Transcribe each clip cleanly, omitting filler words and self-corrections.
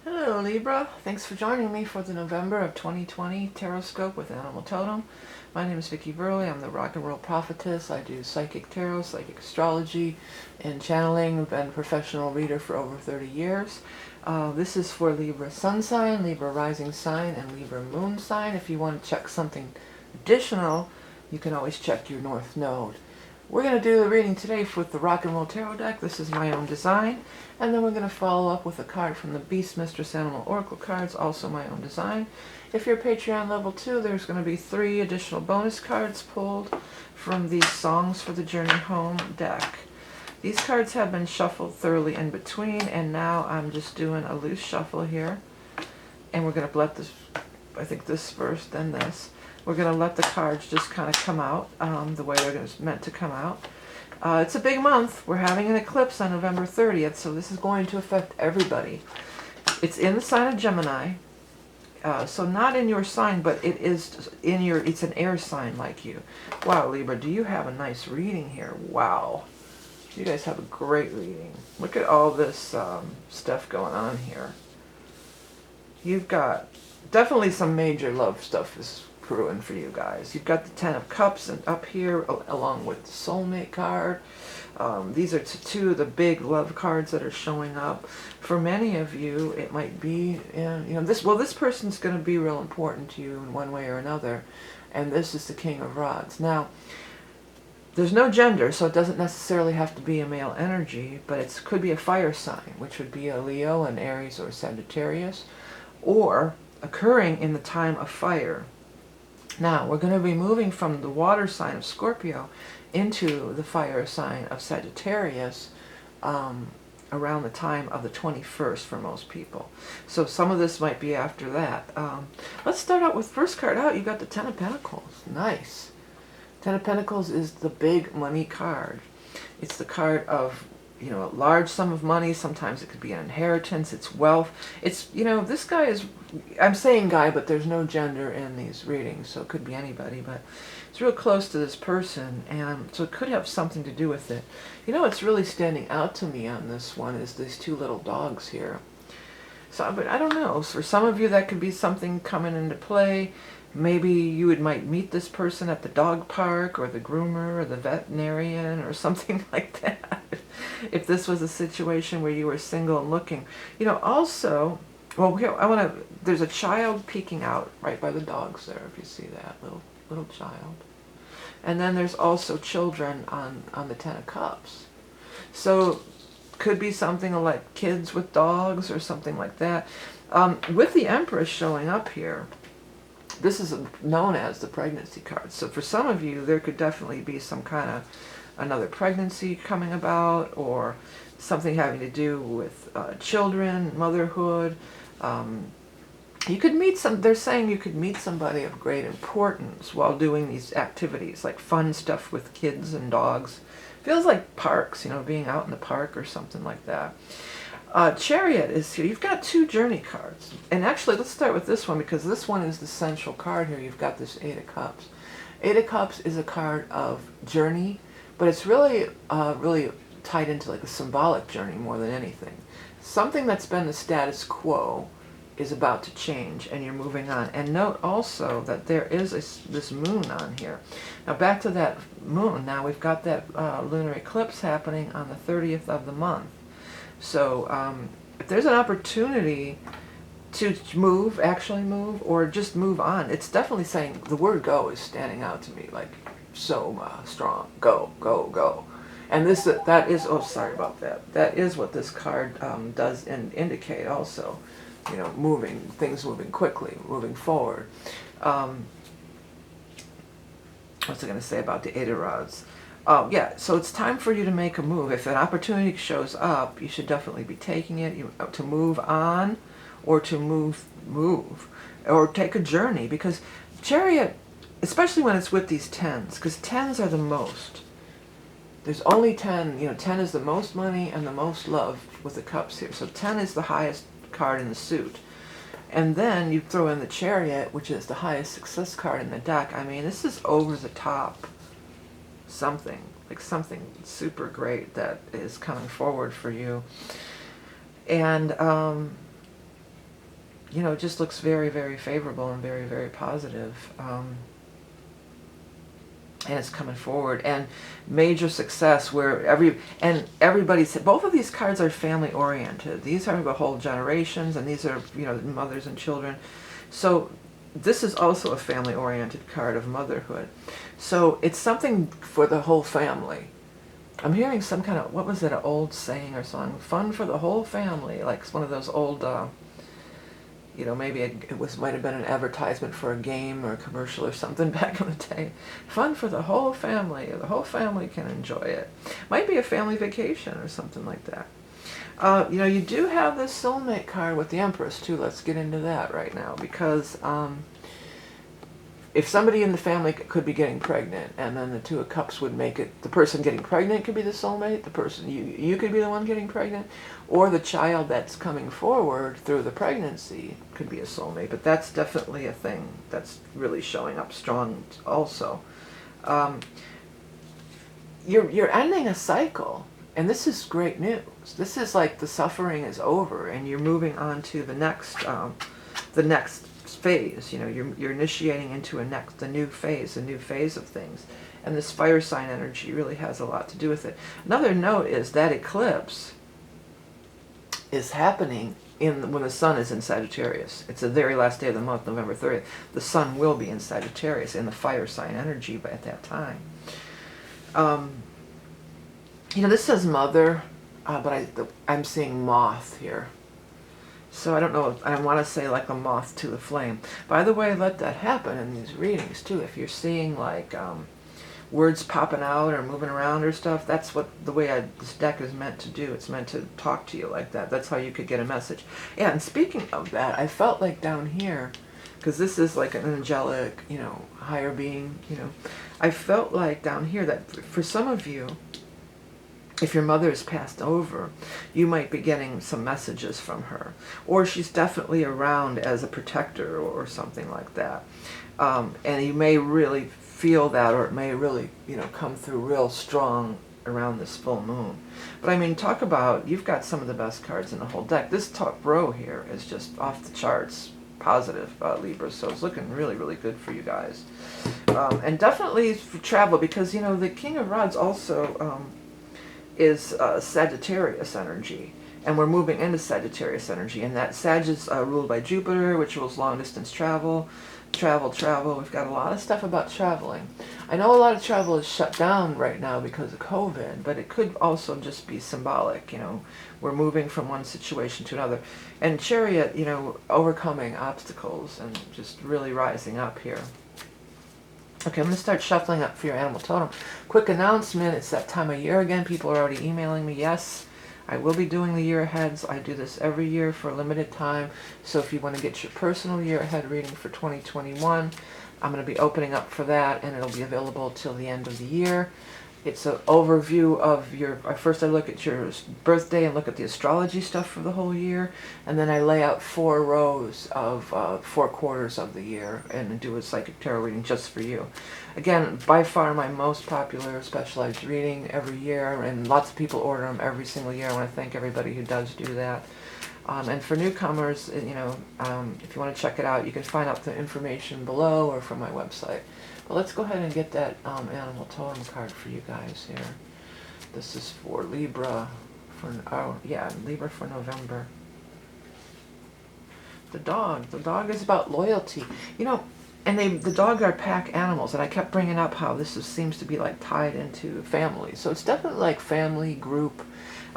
Hello Libra, thanks for joining me for the November of 2020 Taroscope with Animal Totem. My name is Vickieverlie. I'm the rock and roll prophetess. I do psychic tarot, psychic astrology, and channeling. I've been a professional reader for over 30 years. This is for Libra sun sign, Libra rising sign, and Libra moon sign. If you want to check something additional, you can always check your North Node. We're going to do the reading today with the Rock and Roll Tarot deck. This is my own design. And then we're going to follow up with a card from the Beast Mistress Animal Oracle cards, also my own design. If you're Patreon level 2, there's going to be 3 additional bonus cards pulled from the Songs for the Journey Home deck. These cards have been shuffled thoroughly in between, and now I'm just doing a loose shuffle here. And we're going to let this, I think this first, then this. We're going to let the cards just kind of come out the way they're meant to come out. It's a big month. We're having an eclipse on November 30th, so this is going to affect everybody. It's in the sign of Gemini, so not in your sign, but it is in your, it's an air sign like you. Wow, Libra, do you have a nice reading here? Wow. You guys have a great reading. Look at all this stuff going on here. You've got definitely some major love stuff is brewing for you guys. You've got the Ten of Cups and up here along with the Soulmate card. These are two of the big love cards that are showing up. For many of you, it might be, this person's going to be real important to you in one way or another, and this is the King of Rods. Now, there's no gender, so it doesn't necessarily have to be a male energy, but it could be a fire sign, which would be a Leo, an Aries, or Sagittarius, or occurring in the time of fire. Now, we're going to be moving from the water sign of Scorpio into the fire sign of Sagittarius around the time of the 21st for most people. So some of this might be after that. Let's start out with first card out. You got the Ten of Pentacles. Nice. Ten of Pentacles is the big money card. It's the card of, a large sum of money. Sometimes it could be an inheritance. It's wealth. It's, this guy is, I'm saying guy, but there's no gender in these readings, so it could be anybody, but it's real close to this person, and so it could have something to do with it. What's really standing out to me on this one is these 2 little dogs here. So, but I don't know. For some of you, that could be something coming into play. Maybe you might meet this person at the dog park, or the groomer, or the veterinarian, or something like that. If this was a situation where you were single and looking. Also, well, here, there's a child peeking out right by the dogs there, if you see that, little child. And then there's also children on the Ten of Cups. So, could be something like kids with dogs, or something like that. With the Empress showing up here, this is known as the pregnancy card. So for some of you, there could definitely be some kind of another pregnancy coming about, or something having to do with children, motherhood. You could meet they're saying you could meet somebody of great importance while doing these activities, like fun stuff with kids and dogs. Feels like parks, being out in the park or something like that. Chariot is here. You've got 2 journey cards. And actually, let's start with this one, because this one is the central card here. You've got this 8 of Cups. 8 of Cups is a card of journey, but it's really tied into like a symbolic journey more than anything. Something that's been the status quo is about to change, and you're moving on. And note also that there is this moon on here. Now back to that moon. Now we've got that lunar eclipse happening on the 30th of the month. So if there's an opportunity to actually move, or just move on, it's definitely saying, the word go is standing out to me like so strong. Go, go, go. And that is, oh, sorry about that. That is what this card does indicate also. Things moving quickly, moving forward. What's I going to say about the 8 of Rods? Oh, yeah, so it's time for you to make a move. If an opportunity shows up, you should definitely be taking it, to move on, or to move, or take a journey. Because Chariot, especially when it's with these 10s, because 10s are the most. There's only 10, 10 is the most money and the most love with the Cups here. So 10 is the highest card in the suit. And then you throw in the Chariot, which is the highest success card in the deck. I mean, this is over the top. Something super great that is coming forward for you. And you know, it just looks very, very favorable and very, very positive. And it's coming forward, and major success where everybody's, both of these cards are family oriented. These are the whole generations, and these are, you know, mothers and children. So this is also a family oriented card of motherhood. So it's something for the whole family. I'm hearing some kind of, what was it, an old saying or song? Fun for the whole family, like one of those old, you know, maybe might have been an advertisement for a game or a commercial or something back in the day. Fun for the whole family. The whole family can enjoy it. Might be a family vacation or something like that. You know, you do have this soulmate card with the Empress too. Let's get into that right now, because if somebody in the family could be getting pregnant, and then the Two of Cups would make it, the person getting pregnant could be the soulmate, the person, you could be the one getting pregnant, or the child that's coming forward through the pregnancy could be a soulmate. But that's definitely a thing that's really showing up strong also. You're ending a cycle, and this is great news. This is like the suffering is over, and you're moving on to the next phase. You know, you're initiating into the new phase of things, and this fire sign energy really has a lot to do with it. Another note is that eclipse is happening when the sun is in Sagittarius. It's the very last day of the month, November 30th. The sun will be in Sagittarius in the fire sign energy by at that time. You know, this says mother, but I'm seeing moth here. So I don't know, I want to say like a moth to the flame. By the way, let that happen in these readings too. If you're seeing like words popping out or moving around or stuff, that's what the way this deck is meant to do. It's meant to talk to you like that. That's how you could get a message. Yeah, and speaking of that, I felt like down here, because this is like an angelic, you know, higher being, you know, I felt like down here that for some of you, if your mother has passed over, you might be getting some messages from her, or she's definitely around as a protector or something like that. And you may really feel that, or it may really, you know, come through real strong around this full moon. But I mean, talk about, you've got some of the best cards in the whole deck. This top row here is just off the charts positive, Libra, so it's looking really, really good for you guys. And definitely for travel, because, you know, the King of Rods also is Sagittarius energy, and we're moving into Sagittarius energy, and that Sag is ruled by Jupiter, which rules long distance travel. We've got a lot of stuff about traveling. I know a lot of travel is shut down right now because of COVID, but it could also just be symbolic. You know, we're moving from one situation to another. And Chariot, you know, overcoming obstacles and just really rising up here. Okay, I'm going to start shuffling up for your animal totem. Quick announcement, it's that time of year again. People are already emailing me. Yes, I will be doing the year aheads. I do this every year for a limited time. So if you want to get your personal year ahead reading for 2021, I'm going to be opening up for that, and it'll be available till the end of the year. It's an overview of your, first I look at your birthday and look at the astrology stuff for the whole year, and then I lay out 4 rows of 4 quarters of the year and do a psychic tarot reading just for you. Again, by far my most popular specialized reading every year, and lots of people order them every single year. I want to thank everybody who does do that. And for newcomers, you know, if you want to check it out, you can find out the information below or from my website. But let's go ahead and get that animal totem card for you guys here. This is for Libra, Libra for November. The dog is about loyalty. You know, and the dog are pack animals, and I kept bringing up how this seems to be like tied into family. So it's definitely like family, group.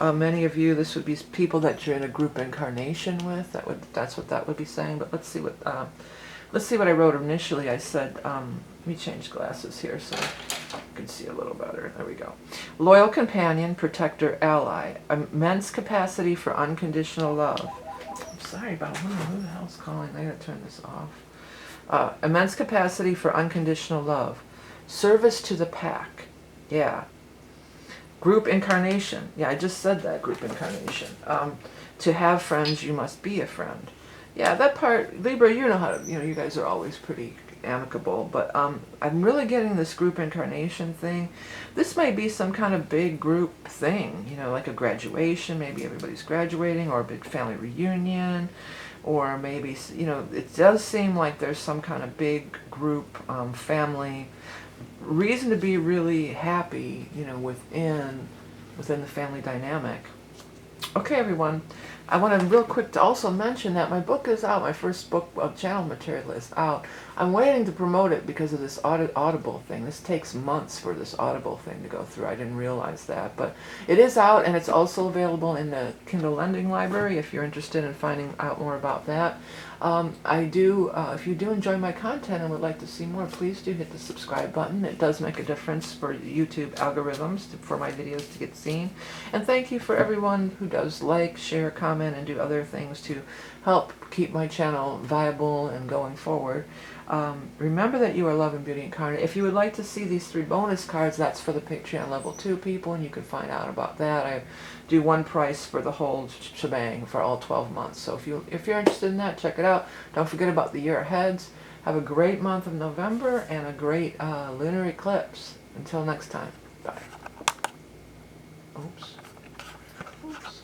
Many of you, this would be people that you're in a group incarnation with. That's what that would be saying. But let's see what I wrote initially. I said, let me change glasses here so you can see a little better. There we go. Loyal companion, protector, ally. Immense capacity for unconditional love. I'm sorry about who the hell's calling. I gotta turn this off. Immense capacity for unconditional love. Service to the pack. Yeah. Group incarnation. Yeah, I just said that, group incarnation. To have friends, you must be a friend. Yeah, that part, Libra, you know how to, you know, you guys are always pretty amicable, but I'm really getting this group incarnation thing. This might be some kind of big group thing, you know, like a graduation, maybe everybody's graduating, or a big family reunion, or maybe, you know, it does seem like there's some kind of big group, family, reason to be really happy, you know, within the family dynamic. Okay, everyone, I want to real quick to also mention that my book is out. My first book of channel material is out. I'm waiting to promote it because of this Audible thing. This takes months for this Audible thing to go through. I didn't realize that, but it is out, and it's also available in the Kindle Lending Library if you're interested in finding out more about that. If you do enjoy my content and would like to see more, please do hit the subscribe button. It does make a difference for YouTube algorithms for my videos to get seen. And thank you for everyone who does like, share, comment, and do other things to help keep my channel viable and going forward. Remember that you are love and beauty incarnate. If you would like to see these 3 bonus cards, that's for the Patreon level 2 people, and you can find out about that. I do one price for the whole shebang for all 12 months. So if you're interested in that, check it out. Don't forget about the year aheads. Have a great month of November and a great lunar eclipse. Until next time, bye. Oops. Oops.